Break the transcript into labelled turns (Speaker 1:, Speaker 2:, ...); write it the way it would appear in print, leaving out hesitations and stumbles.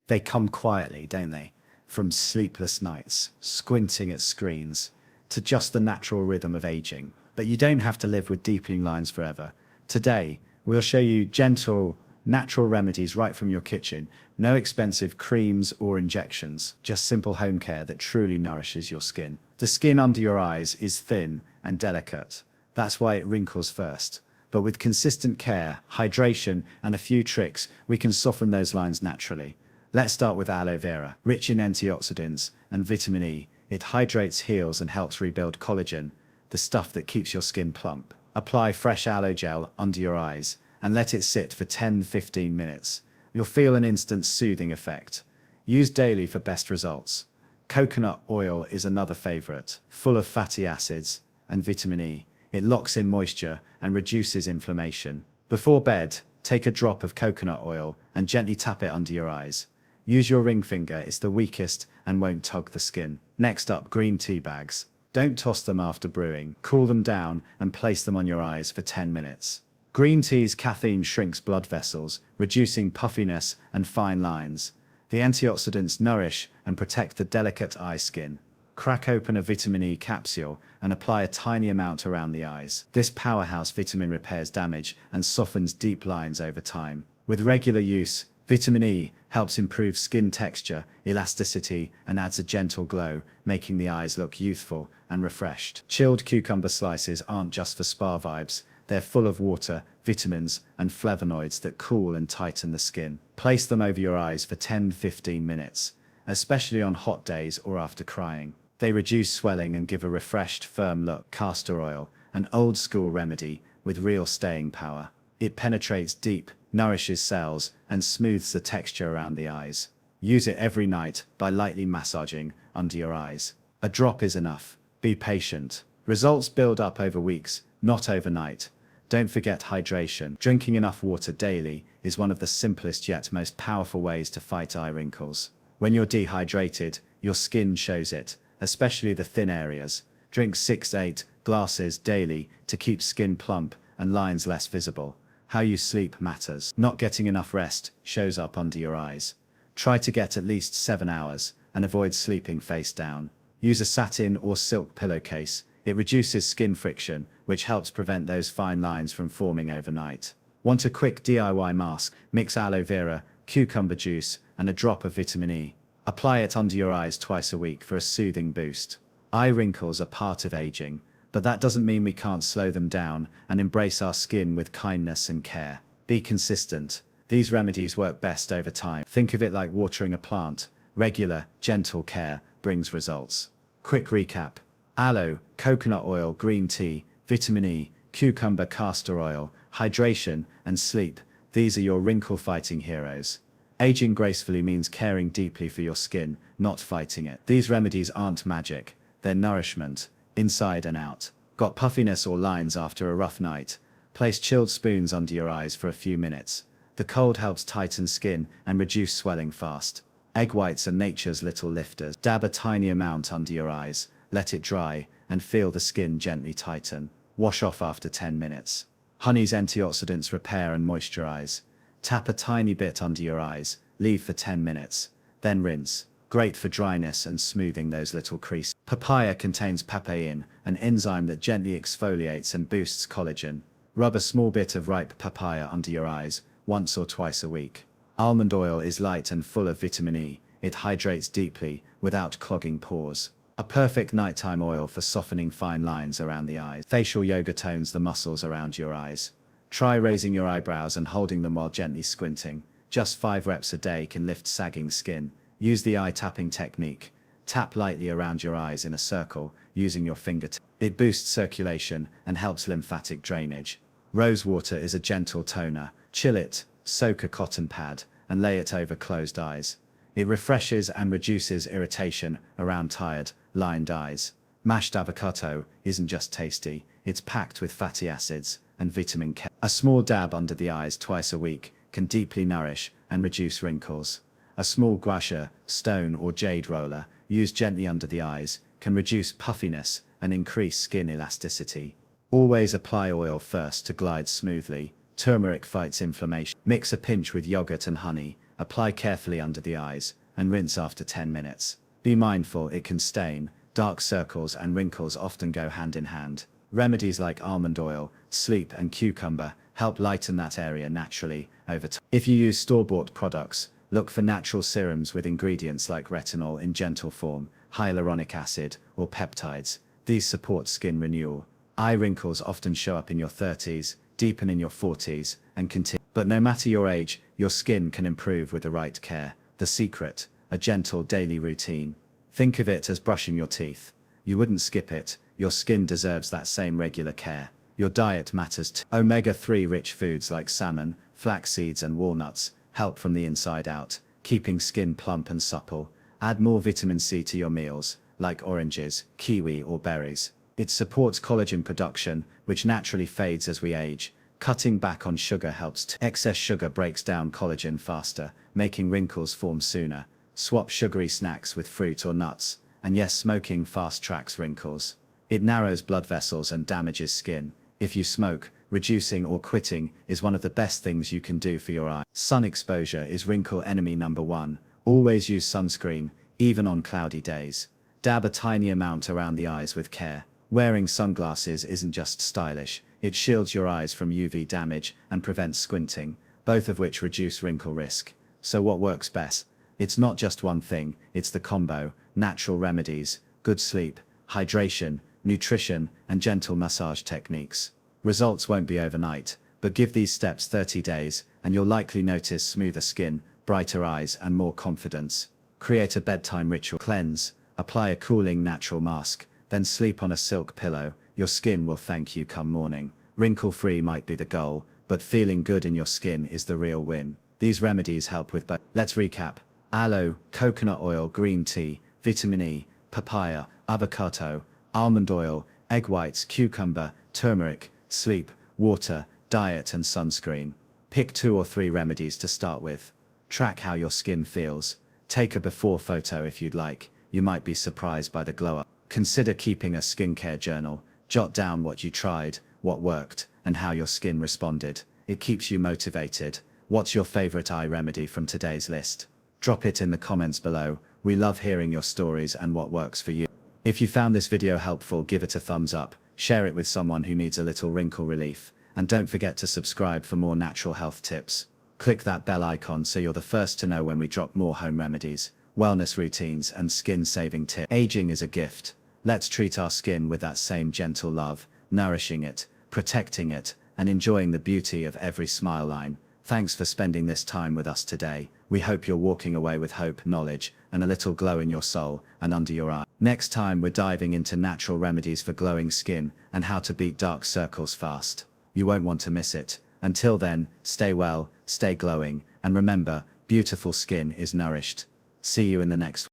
Speaker 1: They come quietly, don't they? From sleepless nights, squinting at screens, to just the natural rhythm of aging. But you don't have to live with deepening lines forever. Today, we'll show you gentle, natural remedies right from your kitchen. No expensive creams or injections, just simple home care that truly nourishes your skin. The skin under your eyes is thin and delicate. That's why it wrinkles first. But with consistent care, hydration, and a few tricks, we can soften those lines naturally. Let's start with aloe vera. Rich in antioxidants and vitamin E, it hydrates, heals, and helps rebuild collagen, the stuff that keeps your skin plump. Apply fresh aloe gel under your eyes and let it sit for 10-15 minutes. You'll feel an instant soothing effect. Use daily for best results. Coconut oil is another favorite, full of fatty acids and vitamin E. It locks in moisture and reduces inflammation. Before bed, take a drop of coconut oil and gently tap it under your eyes. Use your ring finger, it's the weakest and won't tug the skin. Next up, green tea bags. Don't toss them after brewing. Cool them down and place them on your eyes for 10 minutes. Green tea's caffeine shrinks blood vessels, reducing puffiness and fine lines. The antioxidants nourish and protect the delicate eye skin. Crack open a vitamin E capsule and apply a tiny amount around the eyes. This powerhouse vitamin repairs damage and softens deep lines over time. With regular use, vitamin E helps improve skin texture, elasticity, and adds a gentle glow, making the eyes look youthful and refreshed. Chilled cucumber slices aren't just for spa vibes. They're full of water, vitamins, and flavonoids that cool and tighten the skin. Place them over your eyes for 10-15 minutes, especially on hot days or after crying. They reduce swelling and give a refreshed, firm look. Castor oil, an old-school remedy with real staying power. It penetrates deep, nourishes cells, and smooths the texture around the eyes. Use it every night by lightly massaging under your eyes. A drop is enough. Be patient. Results build up over weeks, not overnight. Don't forget hydration. Drinking enough water daily is one of the simplest yet most powerful ways to fight eye wrinkles. When you're dehydrated, your skin shows it, especially the thin areas. Drink 6-8 glasses daily to keep skin plump and lines less visible. How you sleep matters. Not getting enough rest shows up under your eyes. Try to get at least 7 hours and avoid sleeping face down. Use a satin or silk pillowcase. It reduces skin friction, which helps prevent those fine lines from forming overnight. Want a quick DIY mask? Mix aloe vera, cucumber juice, and a drop of vitamin E. Apply it under your eyes twice a week for a soothing boost. Eye wrinkles are part of aging, but that doesn't mean we can't slow them down and embrace our skin with kindness and care. Be consistent. These remedies work best over time. Think of it like watering a plant. Regular, gentle care brings results. Quick recap. Aloe, coconut oil, green tea, vitamin E, cucumber, castor oil, hydration, and sleep. These are your wrinkle-fighting heroes. Aging gracefully means caring deeply for your skin, not fighting it. These remedies aren't magic. They're nourishment, inside and out. Got puffiness or lines after a rough night? Place chilled spoons under your eyes for a few minutes. The cold helps tighten skin and reduce swelling fast. Egg whites are nature's little lifters. Dab a tiny amount under your eyes. Let it dry, and feel the skin gently tighten. Wash off after 10 minutes. Honey's antioxidants repair and moisturize. Tap a tiny bit under your eyes, leave for 10 minutes, then rinse. Great for dryness and smoothing those little creases. Papaya contains papain, an enzyme that gently exfoliates and boosts collagen. Rub a small bit of ripe papaya under your eyes, once or twice a week. Almond oil is light and full of vitamin E. It hydrates deeply, without clogging pores. A perfect nighttime oil for softening fine lines around the eyes. Facial yoga tones the muscles around your eyes. Try raising your eyebrows and holding them while gently squinting. Just 5 reps a day can lift sagging skin. Use the eye tapping technique. Tap lightly around your eyes in a circle, using your fingertips. It boosts circulation and helps lymphatic drainage. Rose water is a gentle toner. Chill it, soak a cotton pad, and lay it over closed eyes. It refreshes and reduces irritation around tired, lined eyes. Mashed avocado isn't just tasty, it's packed with fatty acids and vitamin K. A small dab under the eyes twice a week can deeply nourish and reduce wrinkles. A small gua sha, stone or jade roller, used gently under the eyes, can reduce puffiness and increase skin elasticity. Always apply oil first to glide smoothly. Turmeric fights inflammation. Mix a pinch with yogurt and honey. apply carefully under the eyes, and rinse after 10 minutes. Be mindful it can stain. Dark circles and wrinkles often go hand in hand. Remedies like almond oil, sleep, and cucumber help lighten that area naturally over time. If you use store-bought products, look for natural serums with ingredients like retinol in gentle form, hyaluronic acid, or peptides. These support skin renewal. Eye wrinkles often show up in your 30s, deepen in your 40s, and continue. But no matter your age, your skin can improve with the right care. The secret, a gentle daily routine. Think of it as brushing your teeth. You wouldn't skip it. Your skin deserves that same regular care. Your diet matters too. Omega-3 rich foods like salmon, flax seeds, and walnuts help from the inside out, keeping skin plump and supple. Add more vitamin C to your meals, like oranges, kiwi, or berries. It supports collagen production, which naturally fades as we age. Cutting back on sugar helps too. Excess sugar breaks down collagen faster, making wrinkles form sooner. Swap sugary snacks with fruit or nuts. And yes, smoking fast-tracks wrinkles. It narrows blood vessels and damages skin. If you smoke, reducing or quitting is one of the best things you can do for your eye. Sun exposure is wrinkle enemy number one. Always use sunscreen, even on cloudy days. Dab a tiny amount around the eyes with care. Wearing sunglasses isn't just stylish, it shields your eyes from UV damage and prevents squinting, both of which reduce wrinkle risk. So what works best? It's not just one thing, it's the combo: natural remedies, good sleep, hydration, nutrition, and gentle massage techniques. Results won't be overnight, but give these steps 30 days, and you'll likely notice smoother skin, brighter eyes, and more confidence. Create a bedtime ritual. Cleanse, apply a cooling natural mask, then sleep on a silk pillow. Your skin will thank you come morning. Wrinkle-free might be the goal, but feeling good in your skin is the real win. These remedies help with both. Let's recap. Aloe, coconut oil, green tea, vitamin E, papaya, avocado, almond oil, egg whites, cucumber, turmeric, sleep, water, diet, and sunscreen. Pick 2 or 3 remedies to start with. Track how your skin feels. Take a before photo if you'd like. You might be surprised by the glow up. Consider keeping a skincare journal. Jot down what you tried, what worked, and how your skin responded. It keeps you motivated. What's your favorite eye remedy from today's list? Drop it in the comments below. We love hearing your stories and what works for you. If you found this video helpful, give it a thumbs up, share it with someone who needs a little wrinkle relief, and don't forget to subscribe for more natural health tips. Click that bell icon so you're the first to know when we drop more home remedies, wellness routines, and skin-saving tips. Aging is a gift. Let's treat our skin with that same gentle love, nourishing it, protecting it, and enjoying the beauty of every smile line. Thanks for spending this time with us today. We hope you're walking away with hope, knowledge, and a little glow in your soul and under your eye. Next time, we're diving into natural remedies for glowing skin and how to beat dark circles fast. You won't want to miss it. Until then, stay well, stay glowing, and remember, beautiful skin is nourished. See you in the next one.